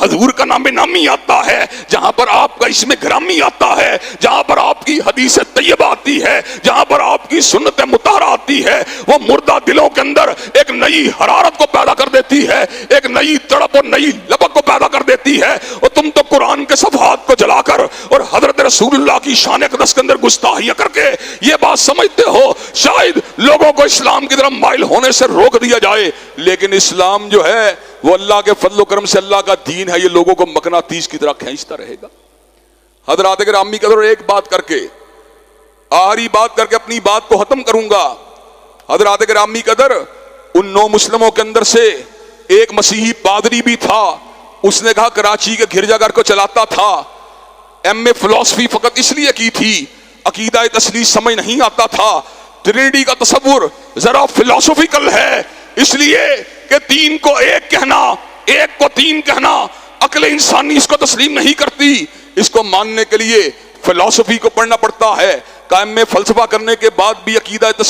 حضور کا نام نامی آتا ہے، جہاں پر آپ کا اسم گرامی آتا ہے، جہاں پر آپ کی حدیث طیبہ آتی ہے، جہاں پر آپ کی سنت مطہرہ آتی ہے، وہ مردہ دلوں کے اندر ایک نئی حرارت کو پیدا کر دیتی ہے، ایک نئی تڑپ اور نئی لپک کو پیدا کر دیتی ہے۔ اور تم تو قرآن کے صفحات کو جلا کر اور حضرت رسول اللہ کی شان اقدس کے اندر گستاخیاں کر کے یہ بات سمجھتے ہو شاید لوگوں کو اسلام کی طرف مائل ہونے سے روک دیا جائے، لیکن اسلام جو ہے وہ اللہ کے فضل و کرم سے اللہ کا دین ہے، یہ لوگوں کو مقناطیس کی طرح کھینچتا رہے گا۔ حضرات گرامی قدر، ایک بات کر کے آخری بات کر کے اپنی بات کو ختم کروں گا۔ حضرات گرامی قدر، ان 9 مسلموں کے اندر سے ایک مسیحی پادری بھی تھا، اس نے کہا کراچی کے گرجا گھر کو چلاتا تھا، ایم اے فلسفی فقط اس لیے کی تھی، عقیدہ تثلیث سمجھ نہیں آتا تھا، ٹرینٹی کا تصور ذرا فلسفیکل ہے، اس لیے کہ 3 کو 1 کہنا، 1 کو 3 کہنا عقل انسانی اس کو تسلیم نہیں کرتی، اس کو ماننے کے لیے فلسفی کو پڑھنا پڑتا ہے۔ قائم میں فلسفہ کرنے کے بعد بھی عقیدہ